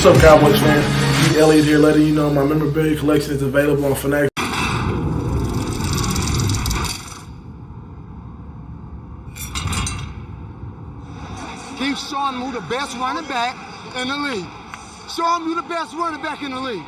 What's up, Cowboys fans? Elliot here, letting you know my memorabilia collection is available on Fanatics. Keep showing who the best running back in the league. Show him you the best running back in the league.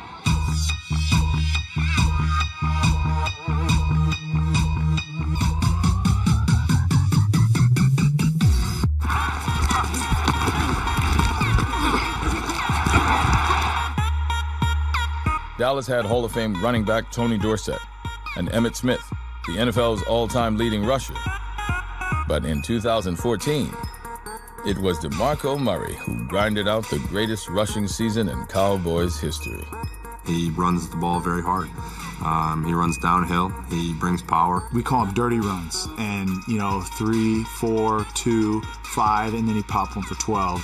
Dallas had Hall of Fame running back Tony Dorsett and Emmitt Smith, the NFL's all-time leading rusher. But in 2014, it was DeMarco Murray who grinded out the greatest rushing season in Cowboys history. He runs the ball very hard. He runs downhill. He brings power. We call them dirty runs. And, 3, 4, 2, 5, and then he popped one for 12.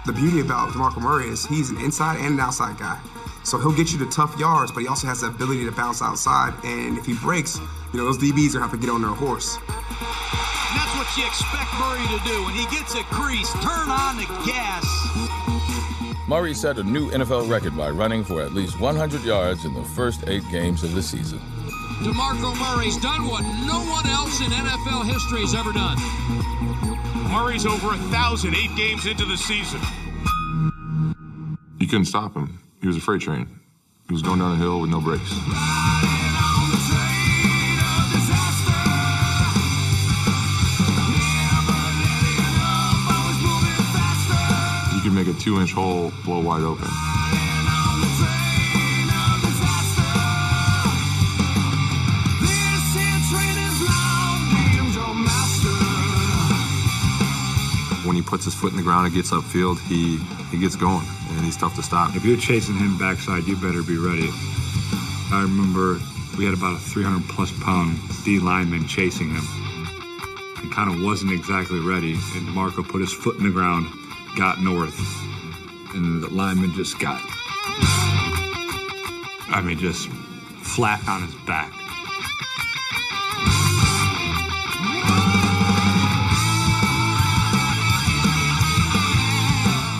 The beauty about DeMarco Murray is he's an inside and an outside guy. So he'll get you to tough yards, but he also has the ability to bounce outside. And if he breaks, those DBs are going to have to get on their horse. And that's what you expect Murray to do. When he gets a crease, turn on the gas. Murray set a new NFL record by running for at least 100 yards in the first 8 games of the season. DeMarco Murray's done what no one else in NFL history has ever done. Murray's over 1,000 8 games into the season. You couldn't stop him. He was a freight train. He was going down the hill with no brakes. You could make a 2-inch hole blow wide open. When he puts his foot in the ground and gets upfield, he gets going, and he's tough to stop. If you're chasing him backside, you better be ready. I remember we had about a 300-plus pound D lineman chasing him. He kind of wasn't exactly ready, and DeMarco put his foot in the ground, got north, and the lineman just got, just flat on his back.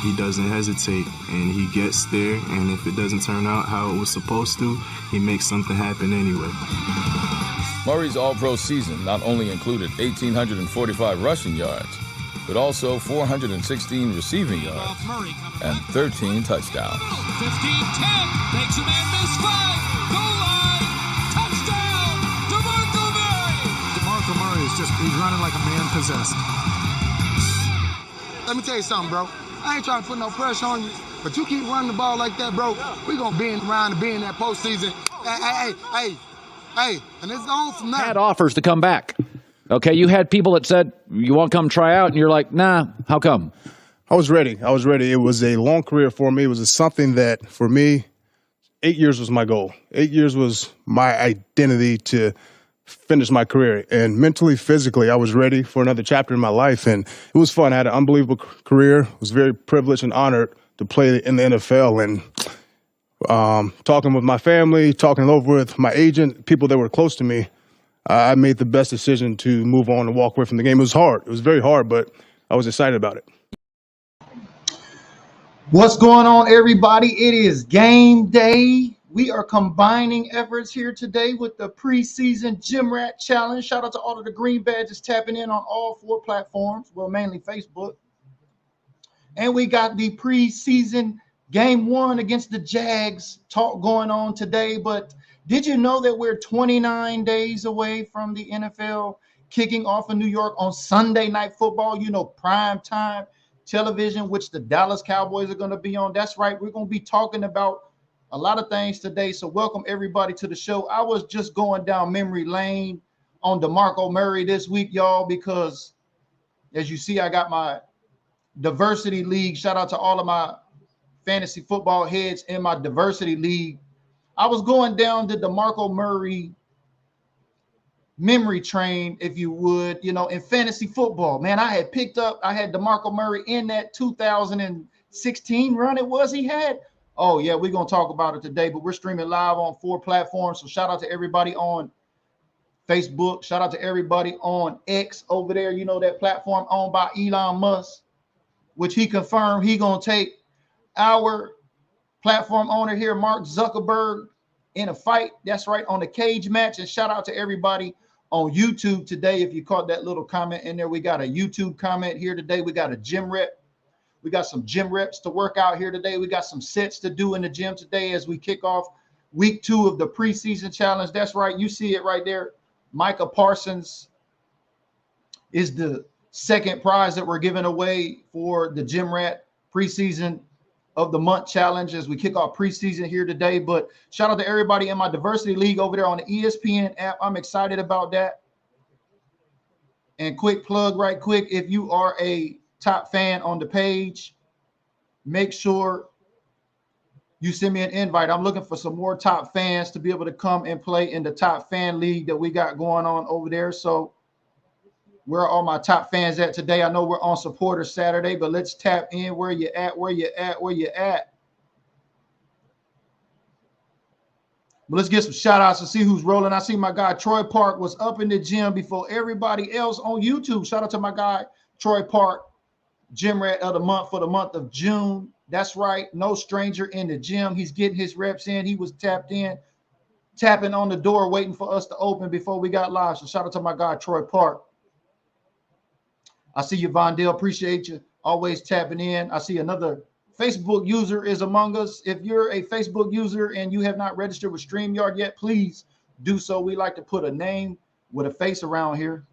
He doesn't hesitate, and he gets there, and if it doesn't turn out how it was supposed to, he makes something happen anyway. Murray's All-Pro season not only included 1,845 rushing yards, but also 416 receiving yards and 13 touchdowns. 15-10, makes a man miss 5, goal line, touchdown, DeMarco Murray! DeMarco Murray he's running like a man possessed. Let me tell you something, bro. I ain't trying to put no pressure on you, but you keep running the ball like that, bro, we gonna be around and be in that postseason. Hey, and it's on from now. Had offers to come back. Okay, you had people that said, you want to come try out, and you're like, nah, how come? I was ready. It was a long career for me. It was something that, for me, 8 years was my goal. 8 years was my identity to finish my career. And mentally, physically, I was ready for another chapter in my life. And it was fun. I had an unbelievable career. I was very privileged and honored to play in the NFL. And talking with my family, talking over with my agent, people that were close to me, I made the best decision to move on and walk away from the game. It was hard. It was very hard, but I was excited about it. What's going on, everybody? It is game day. We are combining efforts here today with the preseason Gym Rat Challenge. Shout out to all of the green badges tapping in on all 4 platforms, well, mainly Facebook. And we got the preseason game 1 against the Jags talk going on today. But did you know that we're 29 days away from the NFL kicking off in New York on Sunday Night Football? You know, prime time television, which the Dallas Cowboys are going to be on. That's right. We're going to be talking about a lot of things today. So welcome everybody to the show. I was just going down memory lane on DeMarco Murray this week, y'all, because as you see, I got my diversity league. Shout out to all of my fantasy football heads in my diversity league. I was going down the DeMarco Murray memory train, if you would, you know, in fantasy football. Man, I had DeMarco Murray in that 2016 run it was he had. Oh, yeah, we're going to talk about it today, but we're streaming live on 4 platforms. So shout out to everybody on Facebook. Shout out to everybody on X over there. You know, that platform owned by Elon Musk, which he confirmed he going to take our platform owner here, Mark Zuckerberg, in a fight. That's right, on the cage match. And shout out to everybody on YouTube today. If you caught that little comment in there, we got a YouTube comment here today. We got a gym rep. We got some gym reps to work out here today. We got some sets to do in the gym today as we kick off week 2 of the preseason challenge. That's right. You see it right there. Micah Parsons is the second prize that we're giving away for the Gym Rat preseason of the month challenge as we kick off preseason here today. But shout out to everybody in my diversity league over there on the ESPN app. I'm excited about that. And quick plug right quick, if you are a top fan on the page, make sure you send me an invite. I'm looking for some more top fans to be able to come and play in the top fan league that we got going on over there. So where are all my top fans at today? I know we're on Supporter Saturday, but let's tap in. Where you at? Where you at? Where you at? But let's get some shout outs to see who's rolling. I see my guy Troy Park was up in the gym before everybody else on YouTube. Shout out to my guy Troy Park, Gym Rat of the month for the month of June. That's right. No stranger in the gym. He's getting his reps in. He was tapped in, tapping on the door, waiting for us to open before we got live. So shout out to my guy Troy Park. I see you, Vondale. Appreciate you. Always tapping in. I see another Facebook user is among us. If you're a Facebook user and you have not registered with StreamYard yet, please do so. We like to put a name with a face around here.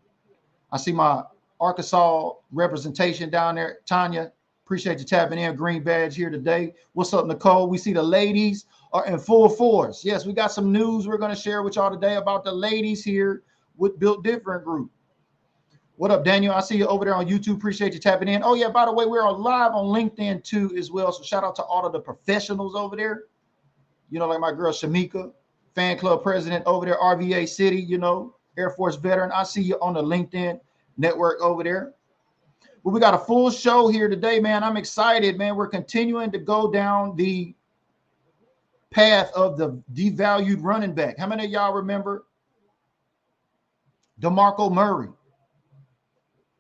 I see my Arkansas representation down there. Tanya, appreciate you tapping in. Green badge here today. What's up, Nicole? We see the ladies are in full force. Yes, we got some news we're going to share with y'all today about the ladies here with Built Different Group. What up, Daniel? I see you over there on YouTube. Appreciate you tapping in. Oh, yeah, by the way, we're live on LinkedIn too as well. So shout out to all of the professionals over there. You know, like my girl Shamika, fan club president over there, RVA City, you know, Air Force veteran. I see you on the LinkedIn network over there. But we got a full show here today, man. I'm excited, man. We're continuing to go down the path of the devalued running back. How many of y'all remember DeMarco Murray?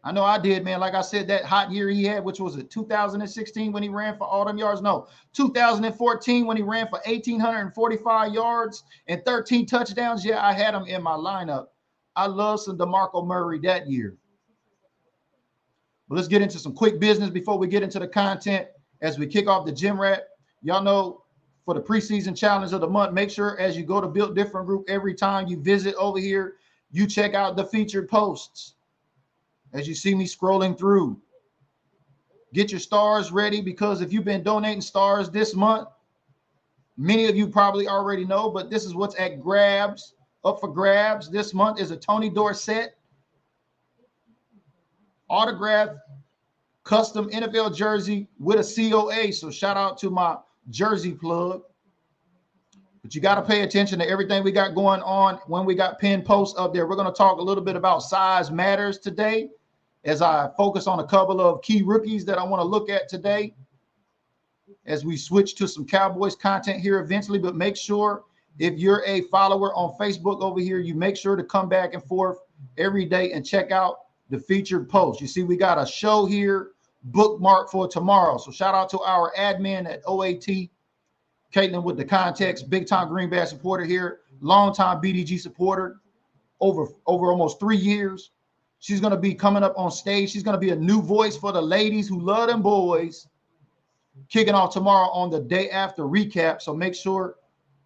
I know I did, man. Like I said, that hot year he had, which was it, 2016 when he ran for all them yards? No, 2014 when he ran for 1,845 yards and 13 touchdowns. Yeah, I had him in my lineup. I love some DeMarco Murray that year. But let's get into some quick business before we get into the content as we kick off the Gym Rat. Y'all know for the preseason challenge of the month, make sure as you go to Built Different Group, every time you visit over here, you check out the featured posts. As you see me scrolling through, get your stars ready, because if you've been donating stars this month, many of you probably already know, but this is what's at grabs, up for grabs. This month is a Tony Dorsett autographed custom NFL jersey with a COA. So shout out to my jersey plug. But you got to pay attention to everything we got going on when we got pinned posts up there. We're going to talk a little bit about size matters today, as I focus on a couple of key rookies that I want to look at today as we switch to some Cowboys content here eventually. But make sure if you're a follower on Facebook over here, you make sure to come back and forth every day and check out the featured post. You see, we got a show here bookmarked for tomorrow. So shout out to our admin at OAT, Caitlin with the context, big time Green Bay supporter here, long time BDG supporter over almost 3 years. She's going to be coming up on stage. She's going to be a new voice for the ladies who love them boys, kicking off tomorrow on the day after recap. So make sure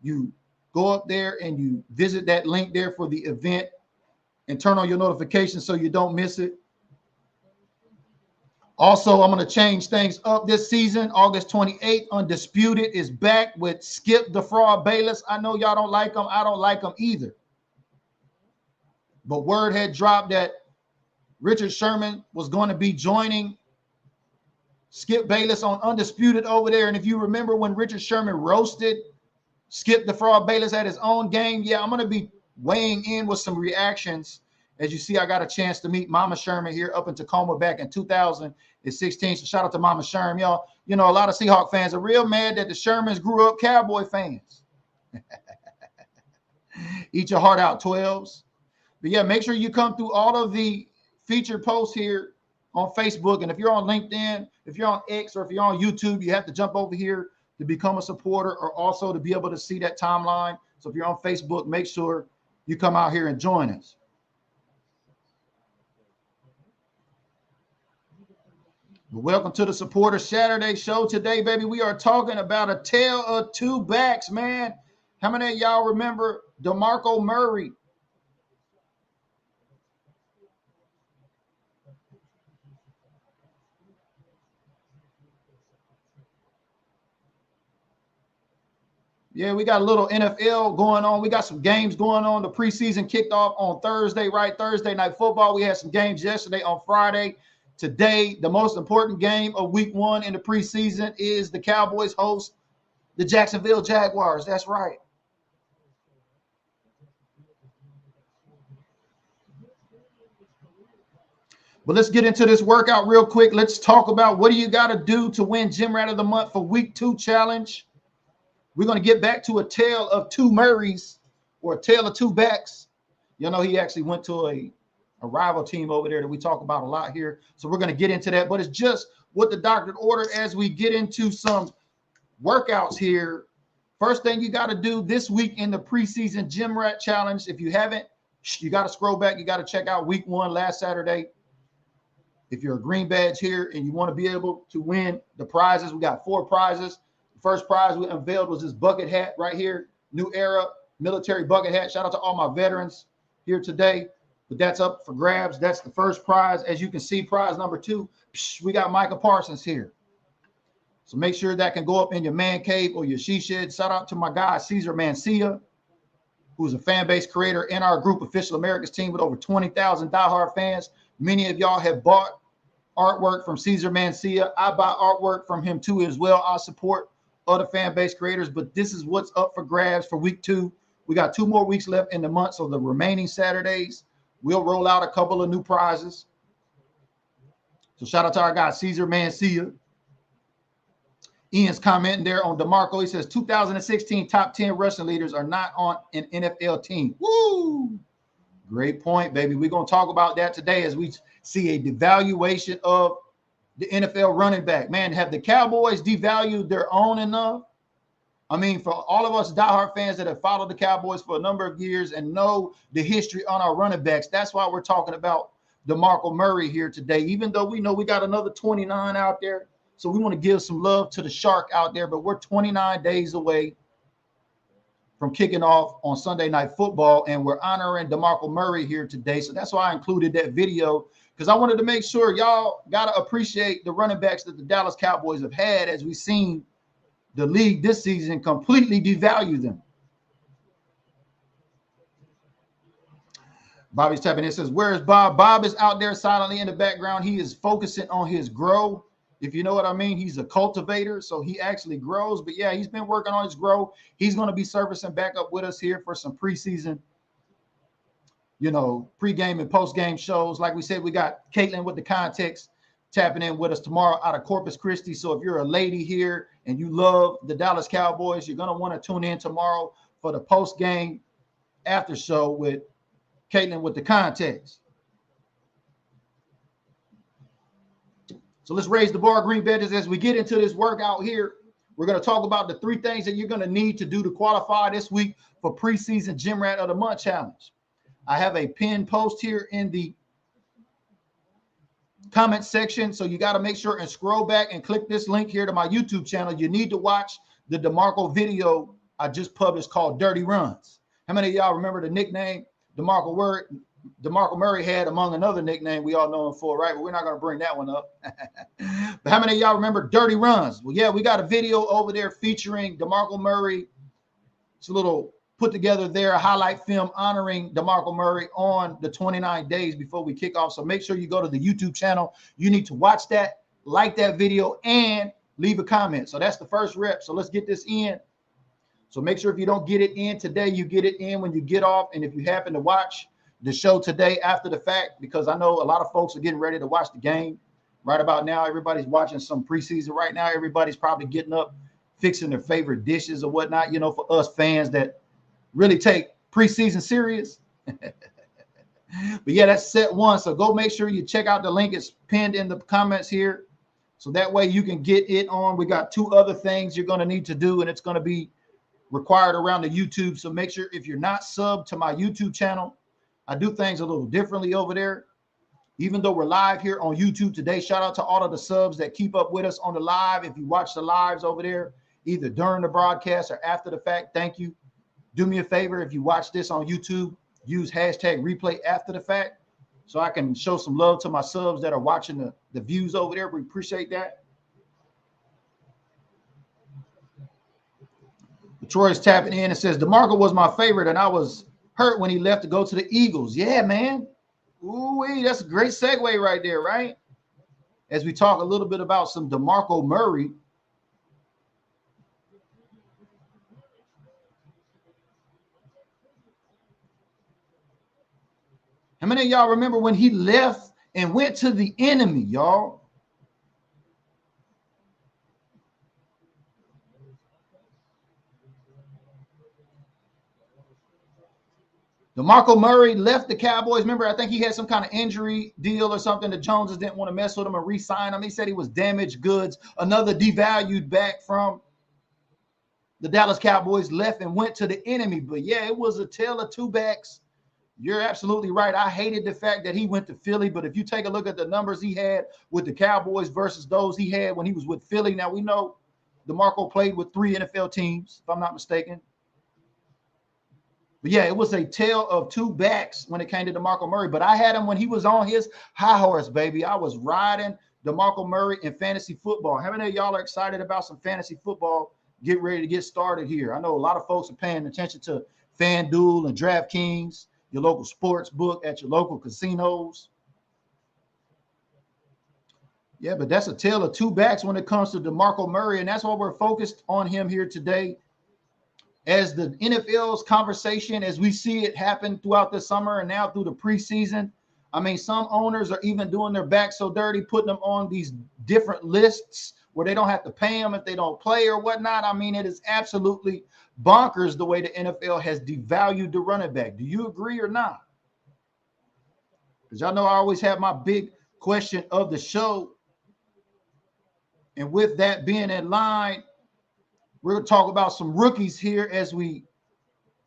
you go up there and you visit that link there for the event and turn on your notifications so you don't miss it. Also, I'm going to change things up this season. August 28th, Undisputed is back with Skip the Fraud Bayless. I know y'all don't like him. I don't like him either. But word had dropped that Richard Sherman was going to be joining Skip Bayless on Undisputed over there. And if you remember when Richard Sherman roasted Skip the Fraud Bayless at his own game, yeah, I'm going to be weighing in with some reactions. As you see, I got a chance to meet Mama Sherman here up in Tacoma back in 2016. So shout out to Mama Sherman, y'all. You know, a lot of Seahawk fans are real mad that the Shermans grew up Cowboy fans. Eat your heart out, 12s. But yeah, make sure you come through all of the featured posts here on Facebook. And if you're on LinkedIn, if you're on X, or if you're on YouTube, you have to jump over here to become a supporter, or also to be able to see that timeline. So if you're on Facebook, make sure you come out here and join us. Welcome to the Supporter Saturday show. Today, baby, we are talking about a tale of two backs, man. How many of y'all remember DeMarco Murray? Yeah, we got a little NFL going on. We got some games going on. The preseason kicked off on Thursday, right? Thursday night football. We had some games yesterday on Friday. Today, the most important game of week 1 in the preseason is the Cowboys host the Jacksonville Jaguars. That's right. But let's get into this workout real quick. Let's talk about what do you got to do to win Gym Rat of the Month for week 2 challenge. We're going to get back to a tale of two Murrays, or a tale of two backs. You know, he actually went to a rival team over there that we talk about a lot here. So we're going to get into that. But it's just what the doctor ordered as we get into some workouts here. First thing you got to do this week in the preseason Gym Rat Challenge, if you haven't, you got to scroll back. You got to check out week 1 last Saturday. If you're a green badge here and you want to be able to win the prizes, we got 4 prizes. The first prize we unveiled was this bucket hat right here, New Era military bucket hat. Shout out to all my veterans here today. But that's up for grabs. That's the first prize. As you can see, prize number 2, we got Micah Parsons here. So make sure that can go up in your man cave or your she shed. Shout out to my guy, Cesar Mancia, who's a fan base creator in our group, Official America's team, with over 20,000 diehard fans. Many of y'all have bought artwork from Cesar Mancia. I buy artwork from him too as well. I support other fan base creators, but this is what's up for grabs for week 2. We got 2 more weeks left in the month, so the remaining Saturdays, we'll roll out a couple of new prizes. So shout out to our guy, Cesar Mancia. Ian's commenting there on DeMarco. He says 2016 top 10 rushing leaders are not on an NFL team. Woo! Great point, baby. We're going to talk about that today as we see a devaluation of the NFL running back. Man, have the Cowboys devalued their own enough? I mean, for all of us diehard fans that have followed the Cowboys for a number of years and know the history on our running backs, that's why we're talking about DeMarco Murray here today, even though we know we got another 29 out there. So we want to give some love to the Shark out there, but we're 29 days away from kicking off on Sunday Night Football, and we're honoring DeMarco Murray here today. So that's why I included that video, because I wanted to make sure y'all got to appreciate the running backs that the Dallas Cowboys have had, as we've seen the league this season completely devalue them. Bobby's tapping in, says, where is Bob? Bob is out there silently in the background. He is focusing on his grow. If you know what I mean, he's a cultivator, so he actually grows. But yeah, he's been working on his grow. He's going to be servicing back up with us here for some preseason, you know, pregame and postgame shows. Like we said, we got Caitlin with the context tapping in with us tomorrow out of Corpus Christi. So if you're a lady here and you love the Dallas Cowboys, you're going to want to tune in tomorrow for the postgame after show with Caitlin with the context. So let's raise the bar, green badges. As we get into this workout here, we're going to talk about the 3 things that you're going to need to do to qualify this week for preseason Gym Rat of the Month challenge. I have a pinned post here in the comment section, so you got to make sure and scroll back and click this link here to my YouTube channel. You need to watch the DeMarco video I just published called Dirty Runs. How many of y'all remember the nickname DeMarco Murray had, among another nickname we all know him for, right? But we're not going to bring that one up. But how many of y'all remember Dirty Runs? Well, yeah, we got a video over there featuring DeMarco Murray. It's a little put together there, a highlight film honoring DeMarco Murray on the 29 days before we kick off. So make sure you go to the YouTube channel. You need to watch that, like that video, and leave a comment. So that's the first rep. So let's get this in. So make sure if you don't get it in today, you get it in when you get off. And if you happen to watch the show today after the fact, because I know a lot of folks are getting ready to watch the game right about now. Everybody's watching some preseason right now. Everybody's probably getting up, fixing their favorite dishes or whatnot. You know, for us fans that really take preseason serious, But yeah, that's set one. So go make sure you check out the link. It's pinned in the comments here. So that way you can get it on. We got 2 other things you're going to need to do, and it's going to be required around the YouTube. So make sure if you're not subbed to my YouTube channel, I do things a little differently over there. Even though we're live here on YouTube today, shout out to all of the subs that keep up with us on the live. If you watch the lives over there, either during the broadcast or after the fact, thank you. Do me a favor, if you watch this on YouTube, use hashtag replay after the fact so I can show some love to my subs that are watching the views over there. We appreciate that. Troy's tapping in and says, DeMarco was my favorite, and I was hurt when he left to go to the Eagles. Yeah, man. Ooh, that's a great segue right there, right? As we talk a little bit about some DeMarco Murray. How many of y'all remember when he left and went to the enemy, y'all? DeMarco Murray left the Cowboys. Remember, I think he had some kind of injury deal or something. The Joneses didn't want to mess with him and re-sign him. He said he was damaged goods. Another devalued back from the Dallas Cowboys left and went to the enemy. But yeah, it was a tale of 2 backs. You're absolutely right. I hated the fact that he went to Philly. But if you take a look at the numbers he had with the Cowboys versus those he had when he was with Philly. Now, we know DeMarco played with 3 NFL teams, if I'm not mistaken. But yeah, it was a tale of 2 backs when it came to DeMarco Murray. But I had him when he was on his high horse, baby. I was riding DeMarco Murray in fantasy football. How many of y'all are excited about some fantasy football? Get ready to get started here. I know a lot of folks are paying attention to FanDuel and DraftKings, your local sports book at your local casinos. Yeah, but that's a tale of 2 backs when it comes to DeMarco Murray, and that's why we're focused on him here today. As the NFL's conversation, as we see it happen throughout the summer and now through the preseason, I mean, some owners are even doing their back so dirty, putting them on these different lists where they don't have to pay them if they don't play or whatnot. I mean, it is absolutely bonkers the way the NFL has devalued the running back. Do you agree or not? Because y'all know I always have my big question of the show. And with that being in line, we're going to talk about some rookies here as we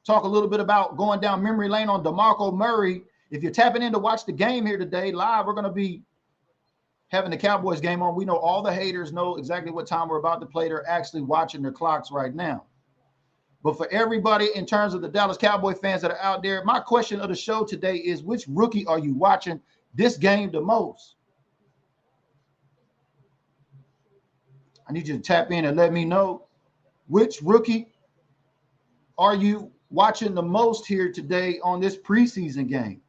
talk a little bit about going down memory lane on DeMarco Murray. If you're tapping in to watch the game here today live, we're going to be having the Cowboys game on. We know all the haters know exactly what time we're about to play. They're actually watching their clocks right now. But for everybody in terms of the Dallas Cowboy fans that are out there, my question of the show today is, which rookie are you watching this game the most? I need you to tap in and let me know. Which rookie are you watching the most here today on this preseason game?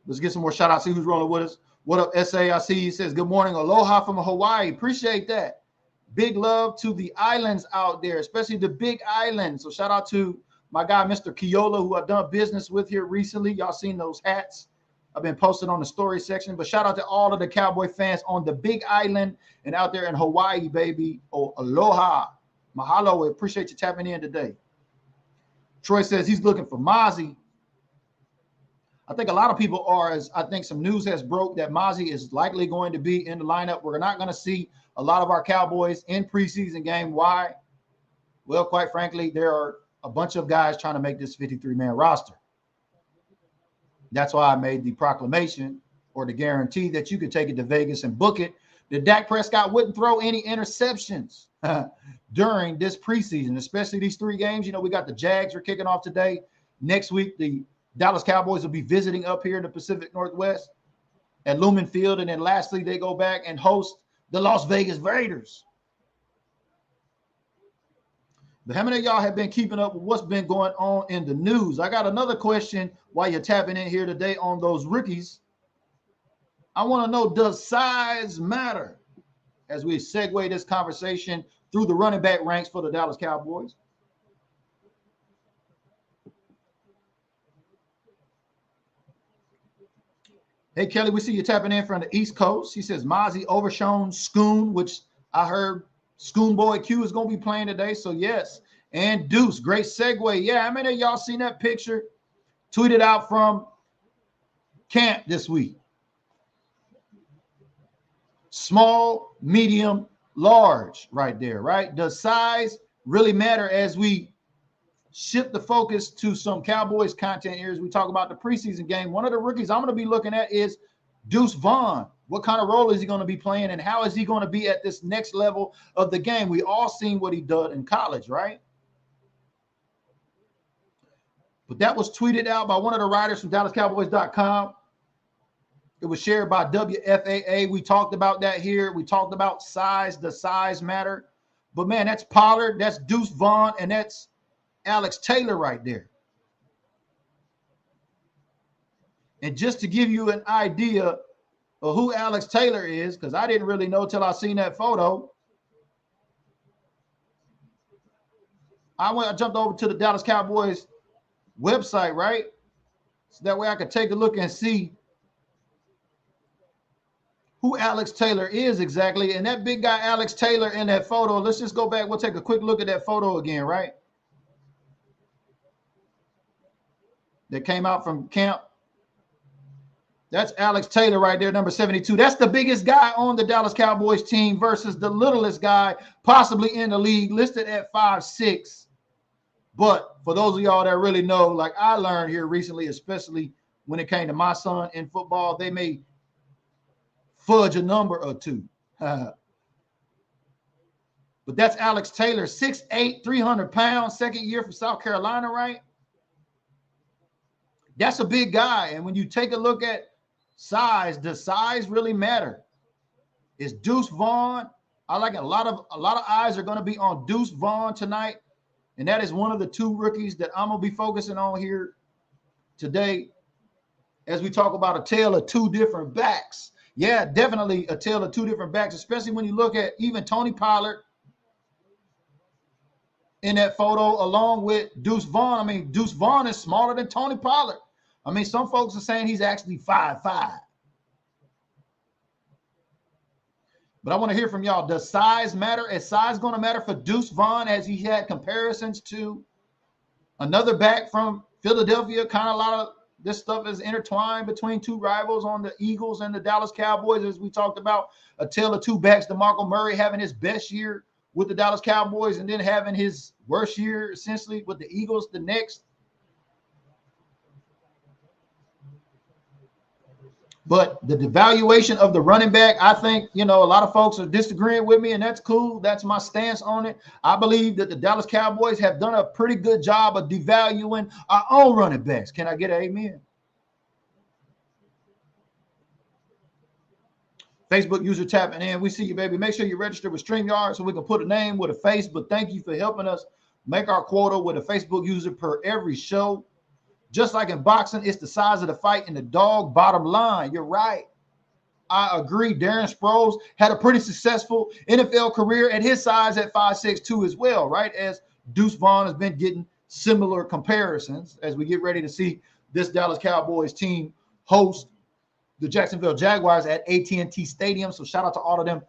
Let's get some more shout outs. See who's rolling with us. What up, SA? I see he says, good morning. Aloha from Hawaii. Appreciate that. Big love to the islands out there, especially the Big Island. So shout out to my guy, Mr. Kiola, who I've done business with here recently. Y'all seen those hats? I've been posted on the story section, but shout out to all of the Cowboy fans on the Big Island and out there in Hawaii, baby. Oh, aloha. Mahalo. We appreciate you tapping in today. Troy says he's looking for Mozzie. I think a lot of people are, as I think some news has broke that Mozzie is likely going to be in the lineup. We're not going to see a lot of our Cowboys in preseason game. Why? Well, quite frankly, there are a bunch of guys trying to make this 53-man roster. That's why I made the proclamation or the guarantee that you could take it to Vegas and book it, that Dak Prescott wouldn't throw any interceptions during this preseason, especially these 3 games. You know, we got the Jags are kicking off today. Next week, the Dallas Cowboys will be visiting up here in the Pacific Northwest at Lumen Field. And then lastly, they go back and host the Las Vegas Raiders. But how many of y'all have been keeping up with what's been going on in the news? I got another question while you're tapping in here today on those rookies. I want to know, does size matter? As we segue this conversation through the running back ranks for the Dallas Cowboys. Hey, Kelly, we see you tapping in from the East Coast. He says Mozzie overshone Schoon, which I heard Schoonboy Q is going to be playing today. So, yes. And Deuce, great segue. Yeah, how many of y'all seen that picture tweeted out from camp this week? Small, medium, large right there, right? Does size really matter as we shift the focus to some Cowboys content here as we talk about the preseason game? One of the rookies I'm going to be looking at is Deuce Vaughn. What kind of role is he going to be playing, and how is he going to be at this next level of the game? We all seen what he did in college, right? But that was tweeted out by one of the writers from DallasCowboys.com. It was shared by WFAA. We talked about that here. We talked about size. Does size matter? But, man, that's Pollard, that's Deuce Vaughn, and that's Alex Taylor right there. And just to give you an idea of who Alex Taylor is, because I didn't really know till I seen that photo, I jumped over to the Dallas Cowboys website, right? So that way I could take a look and see who Alex Taylor is exactly. And that big guy Alex Taylor in that photo, let's just go back. We'll take a quick look at that photo again, right? That came out from camp. That's Alex Taylor right there, number 72. That's the biggest guy on the Dallas Cowboys team versus the littlest guy possibly in the league, listed at 5'6". But for those of y'all that really know, like I learned here recently, especially when it came to my son in football, they may fudge a number or two. But that's Alex Taylor, 6'8", 300 pounds, second year from South Carolina, right? That's a big guy. And when you take a look at size, does size really matter? Is Deuce Vaughn? I like a lot of eyes are going to be on Deuce Vaughn tonight. And that is one of the two rookies that I'm going to be focusing on here today as we talk about a tale of two different backs. Yeah, definitely a tale of two different backs, especially when you look at even Tony Pollard in that photo along with Deuce Vaughn. I mean, Deuce Vaughn is smaller than Tony Pollard. I mean, some folks are saying he's actually 5'5". But I want to hear from y'all. Does size matter? Is size going to matter for Deuce Vaughn as he had comparisons to another back from Philadelphia? Kind of a lot of this stuff is intertwined between two rivals on the Eagles and the Dallas Cowboys, as we talked about. A tale of two backs, DeMarco Murray having his best year with the Dallas Cowboys and then having his worst year essentially with the Eagles the next. But the devaluation of the running back, I think, a lot of folks are disagreeing with me, and that's cool. That's my stance on it. I believe that the Dallas Cowboys have done a pretty good job of devaluing our own running backs. Can I get an amen? Facebook user tapping in. We see you, baby. Make sure you register with StreamYard so we can put a name with a face. But thank you for helping us make our quota with a Facebook user per every show. Just like in boxing, it's the size of the fight and the dog bottom line. You're right. I agree. Darren Sproles had a pretty successful NFL career at his size at 5'6" too as well, right? As Deuce Vaughn has been getting similar comparisons as we get ready to see this Dallas Cowboys team host the Jacksonville Jaguars at AT&T Stadium. So shout out to all of them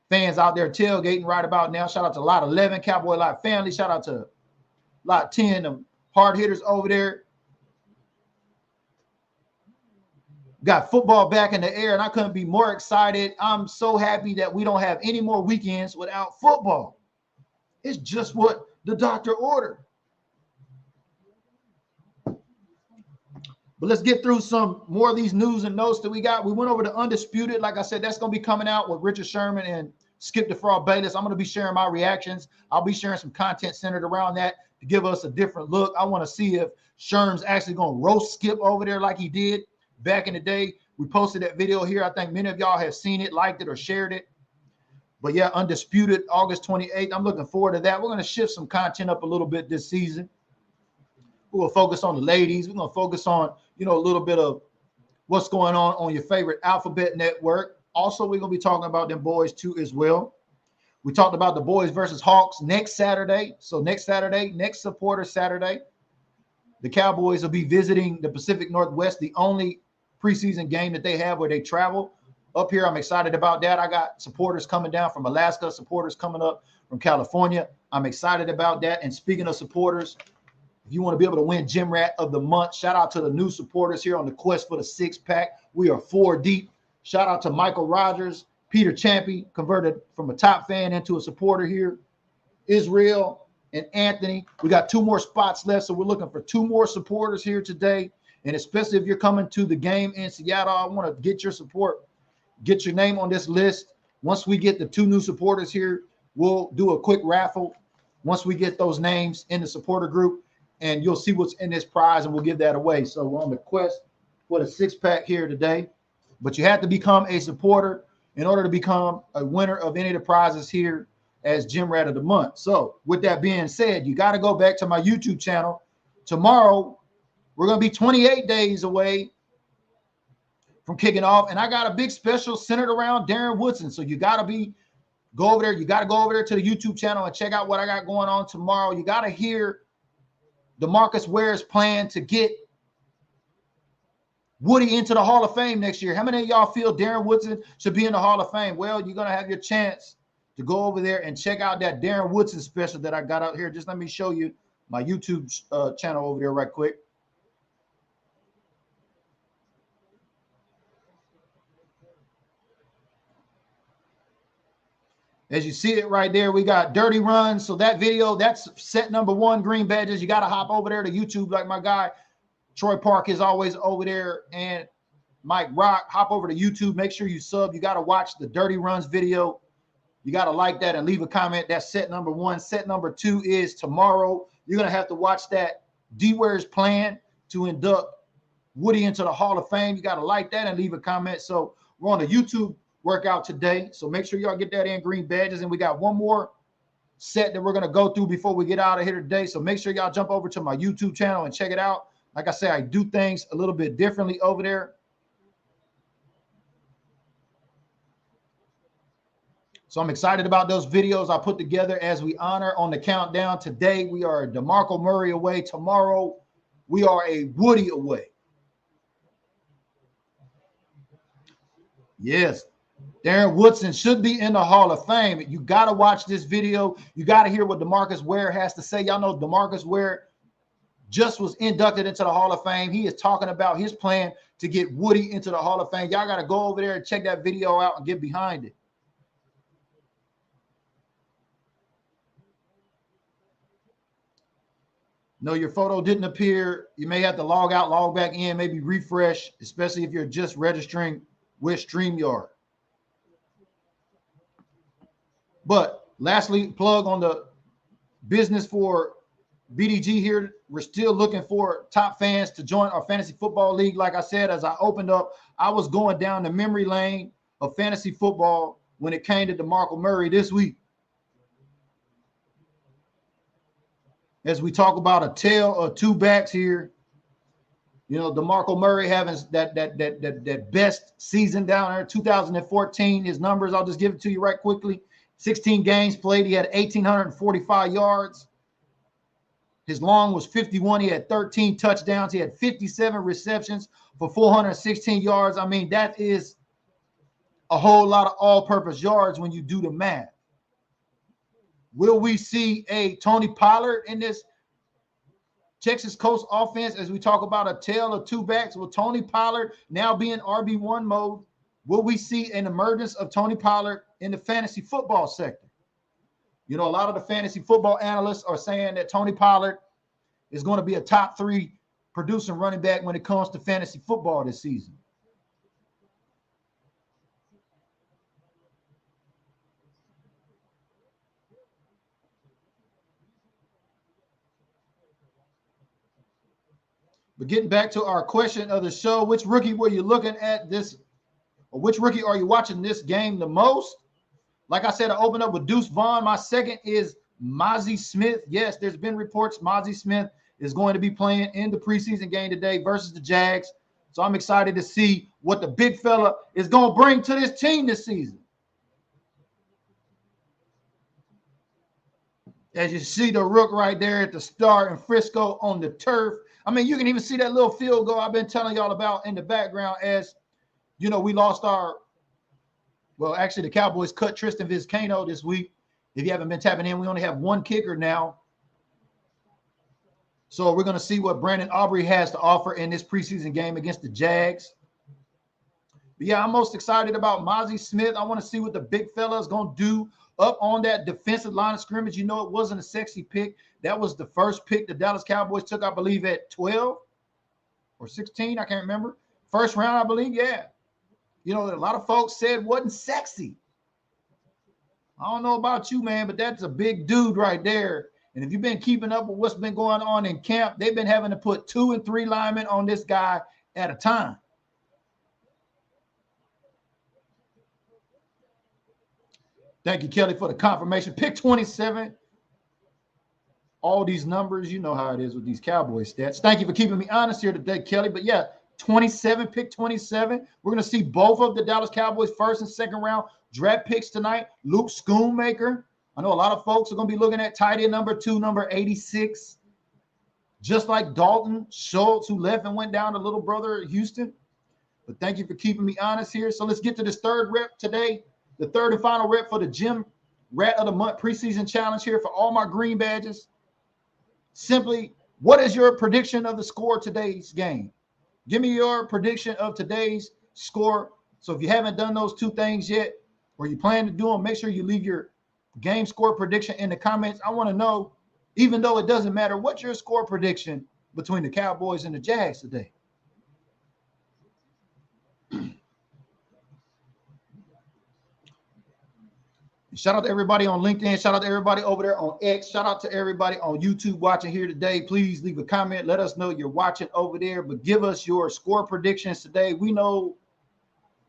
fans out there tailgating right about now. Shout out to Lot 11, Cowboy Lot family. Shout out to Lot 10, them hard hitters over there. Got football back in the air, and I couldn't be more excited. I'm so happy that we don't have any more weekends without football. It's just what the doctor ordered. But let's get through some more of these news and notes that we got. We went over to Undisputed. Like I said, that's going to be coming out with Richard Sherman and Skip the Fraud Bayless. I'm going to be sharing my reactions. I'll be sharing some content centered around that to give us a different look. I want to see if Sherm's actually going to roast Skip over there like he did back in the day. We posted that video here. I think many of y'all have seen it, liked it, or shared it. But yeah, Undisputed, August 28th. I'm looking forward to that. We're going to shift some content up a little bit this season. We're going to focus on the ladies. We're going to focus on, a little bit of what's going on your favorite alphabet network. Also, we're going to be talking about them boys too as well. We talked about the boys versus Hawks next Saturday. So next Saturday, next supporter Saturday, the Cowboys will be visiting the Pacific Northwest, the only preseason game that they have where they travel up here. I'm excited about that. I got supporters coming down from Alaska, supporters coming up from California. I'm excited about that. And speaking of supporters, if you want to be able to win Gym Rat of the Month, shout out to the new supporters here on the quest for the 6-pack. We are 4 deep. Shout out to Michael Rogers, Peter Champy, converted from a top fan into a supporter here, Israel, and Anthony. We got 2 more spots left, so we're looking for 2 more supporters here today. And especially if you're coming to the game in Seattle, I want to get your support. Get your name on this list. Once we get the 2 new supporters here, we'll do a quick raffle once we get those names in the supporter group, and you'll see what's in this prize, and we'll give that away. So we're on the quest for the 6-pack here today. But you have to become a supporter in order to become a winner of any of the prizes here as Gym Rat of the Month. So with that being said, you got to go back to my YouTube channel. Tomorrow, we're going to be 28 days away from kicking off, and I got a big special centered around Darren Woodson. So you got to go over there. You got to go over there to the YouTube channel and check out what I got going on tomorrow. You got to hear DeMarcus Ware's plan to get Woody into the Hall of Fame next year. How many of y'all feel Darren Woodson should be in the Hall of Fame? Well, you're going to have your chance to go over there and check out that Darren Woodson special that I got out here. Just let me show you my YouTube channel over there right quick. As you see it right there, we got Dirty Runs. So that video, that's set number 1, Green Badges. You got to hop over there to YouTube like my guy Troy Park is always over there, and Mike Rock. Hop over to YouTube. Make sure you sub. You got to watch the Dirty Runs video. You got to like that and leave a comment. That's set number 1. Set number 2 is tomorrow. You're going to have to watch that D-Ware's plan to induct Woody into the Hall of Fame. You got to like that and leave a comment. So we're on the YouTube workout today. So make sure y'all get that in, Green Badges. And we got one more set that we're going to go through before we get out of here today. So make sure y'all jump over to my YouTube channel and check it out. Like I say, I do things a little bit differently over there. So I'm excited about those videos I put together as we honor on the countdown. Today, we are DeMarco Murray away. Tomorrow, we are a Woody away. Yes, Darren Woodson should be in the Hall of Fame. You got to watch this video. You got to hear what DeMarcus Ware has to say. Y'all know DeMarcus Ware just was inducted into the Hall of Fame. He is talking about his plan to get Woody into the Hall of Fame. Y'all got to go over there and check that video out and get behind it. No, your photo didn't appear. You may have to log out, log back in, maybe refresh, especially if you're just registering with StreamYard. But lastly, plug on the business for BDG here. We're still looking for top fans to join our fantasy football league. Like I said, as I opened up, I was going down the memory lane of fantasy football when it came to DeMarco Murray this week. As we talk about a tale of 2 backs here, you know, DeMarco Murray having that best season down there, 2014. His numbers, I'll just give it to you right quickly. 16 games played. He had 1,845 yards. His long was 51. He had 13 touchdowns. He had 57 receptions for 416 yards. I mean, that is a whole lot of all-purpose yards when you do the math. Will we see a Tony Pollard in this Texas Coast offense as we talk about a tale of 2 backs? Will Tony Pollard now be in RB1 mode? Will we see an emergence of Tony Pollard in the fantasy football sector? You know, a lot of the fantasy football analysts are saying that Tony Pollard is going to be a top 3 producing running back when it comes to fantasy football this season. But getting back to our question of the show, which rookie were you looking at this, or which rookie are you watching this game the most? Like I said, I opened up with Deuce Vaughn. My second is Mozzie Smith. Yes, there's been reports Mozzie Smith is going to be playing in the preseason game today versus the Jags. So I'm excited to see what the big fella is going to bring to this team this season. As you see the rook right there at the start in Frisco on the turf. I mean, you can even see that little field goal I've been telling y'all about in the background as, you know, we lost our Well, actually, the Cowboys cut Tristan Vizcaino this week. If you haven't been tapping in, we only have one kicker now. So we're going to see what Brandon Aubrey has to offer in this preseason game against the Jags. But yeah, I'm most excited about Mozzie Smith. I want to see what the big fella is going to do up on that defensive line of scrimmage. You know, it wasn't a sexy pick. That was the first pick the Dallas Cowboys took, I believe, at 12 or 16. I can't remember. First round, I believe. Yeah. You know, a lot of folks said wasn't sexy. I don't know about you, man, but that's a big dude right there. And if you've been keeping up with what's been going on in camp, they've been having to put 2 and 3 linemen on this guy at a time. Thank you, Kelly, for the confirmation. Pick 27. All these numbers, you know how it is with these Cowboys stats. Thank you for keeping me honest here today, Kelly. But yeah, 27, pick 27. We're going to see both of the Dallas Cowboys first and second round draft picks tonight. Luke Schoonmaker. I know a lot of folks are going to be looking at tight end number 2, number 86. Just like Dalton Schultz, who left and went down to little brother at Houston. But thank you for keeping me honest here. So let's get to this third rep today. The third and final rep for the Gym Rat of the Month preseason challenge here for all my green badges. Simply, what is your prediction of the score of today's game? Give me your prediction of today's score. So if you haven't done those two things yet, or you plan to do them, make sure you leave your game score prediction in the comments. I want to know, even though it doesn't matter, what's your score prediction between the Cowboys and the Jags today? Shout out to everybody on LinkedIn. Shout out to everybody over there on X. Shout out to everybody on YouTube watching here today. Please leave a comment. Let us know you're watching over there, but give us your score predictions today. We know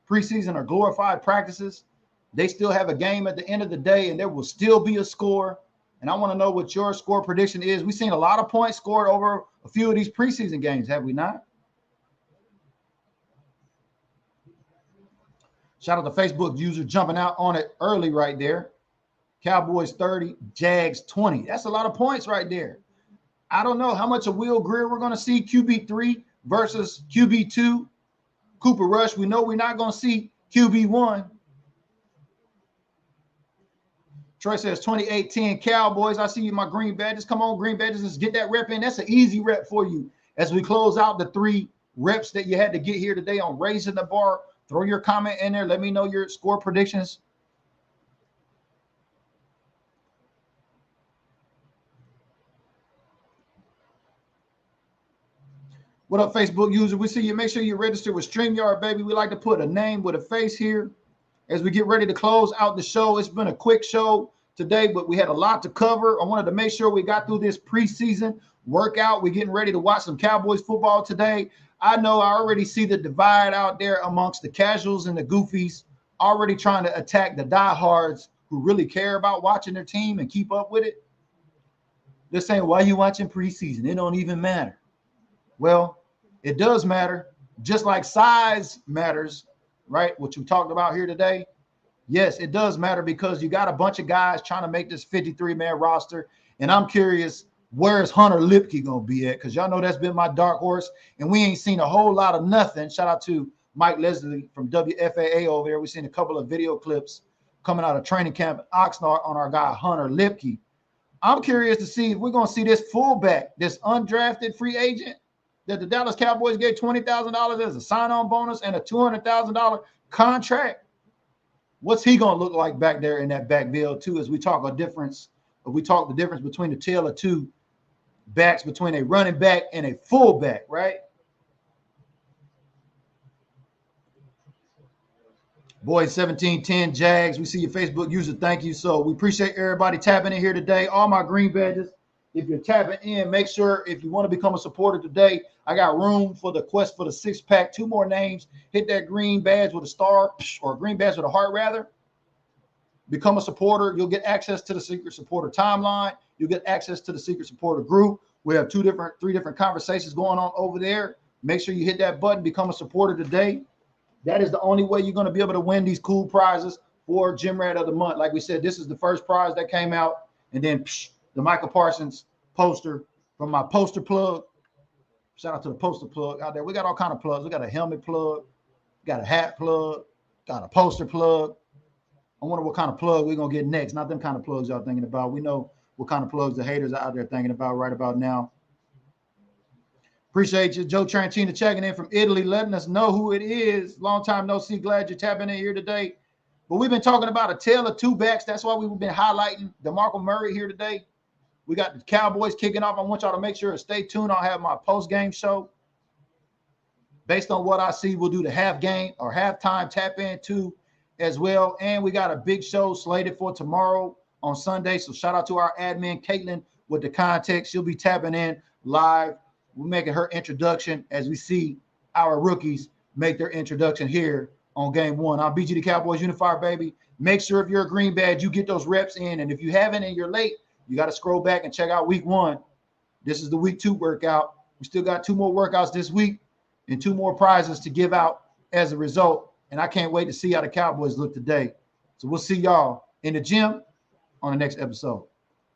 preseason are glorified practices. They still have a game at the end of the day, and there will still be a score. And I want to know what your score prediction is. We've seen a lot of points scored over a few of these preseason games, have we not? Shout out to Facebook user jumping out on it early right there. Cowboys 30, Jags 20. That's a lot of points right there. I don't know how much of Will Greer we're going to see. QB3 versus QB2. Cooper Rush, we know we're not going to see QB1. Troy says 28-10 Cowboys. I see you, my green badges. Come on, green badges. Let's get that rep in. That's an easy rep for you as we close out the 3 reps that you had to get here today on raising the bar. Throw your comment in there. Let me know your score predictions. What up, Facebook user? We see you. Make sure you register with StreamYard, baby. We like to put a name with a face here as we get ready to close out the show. It's been a quick show today, but we had a lot to cover. I wanted to make sure we got through this preseason workout. We're getting ready to watch some Cowboys football today. I know I already see the divide out there amongst the casuals and the goofies already trying to attack the diehards who really care about watching their team and keep up with it. They're saying, why are you watching preseason? It don't even matter. Well, it does matter, just like size matters, right? What you talked about here today. Yes, it does matter because you got a bunch of guys trying to make this 53-man roster. And I'm curious, where's Hunter Lipke going to be at? Because y'all know that's been my dark horse, and we ain't seen a whole lot of nothing. Shout out to Mike Leslie from WFAA over there. We've seen a couple of video clips coming out of training camp at Oxnard on our guy Hunter Lipke. I'm curious to see if we're going to see this fullback, this undrafted free agent that the Dallas Cowboys gave $20,000 as a sign-on bonus and a $200,000 contract. What's he going to look like back there in that backfield too, as we talk the difference between the tail of 2 backs, between a running back and a fullback, right? Boys, 17-10 Jags. We see your Facebook user. Thank you. So we appreciate everybody tapping in here today. All my green badges. If you're tapping in, make sure if you want to become a supporter today, I got room for the quest for the 6-pack. 2 more names. Hit that green badge with a star or a green badge with a heart, rather. Become a supporter. You'll get access to the secret supporter timeline. You'll get access to the secret supporter group. We have 3 different conversations going on over there. Make sure you hit that button, become a supporter today. That is the only way you're going to be able to win these cool prizes for Gym Rat of the Month. Like we said, this is the first prize that came out. And then the Michael Parsons poster from my poster plug. Shout out to the poster plug out there. We got all kind of plugs. We got a helmet plug, got a hat plug, got a poster plug. I wonder what kind of plug we're going to get next. Not them kind of plugs y'all thinking about. We know what kind of plugs the haters are out there thinking about right about now. Appreciate you. Joe Tranchina checking in from Italy, letting us know who it is. Long time no see. Glad you're tapping in here today. But we've been talking about a tale of two backs. That's why we've been highlighting DeMarco Murray here today. We got the Cowboys kicking off. I want y'all to make sure to stay tuned. I'll have my post-game show. Based on what I see, we'll do the half game or halftime tap in too as well. And we got a big show slated for tomorrow on Sunday. So shout out to our admin, Caitlin, with the context. She'll be tapping in live. We're making her introduction as we see our rookies make their introduction here on game one. I'm BG the Cowboys Unifier, baby. Make sure if you're a green badge, you get those reps in. And if you haven't and you're late, you got to scroll back and check out week one. This is the week 2 workout. We still got 2 more workouts this week and 2 more prizes to give out as a result. And I can't wait to see how the Cowboys look today. So we'll see y'all in the gym on the next episode.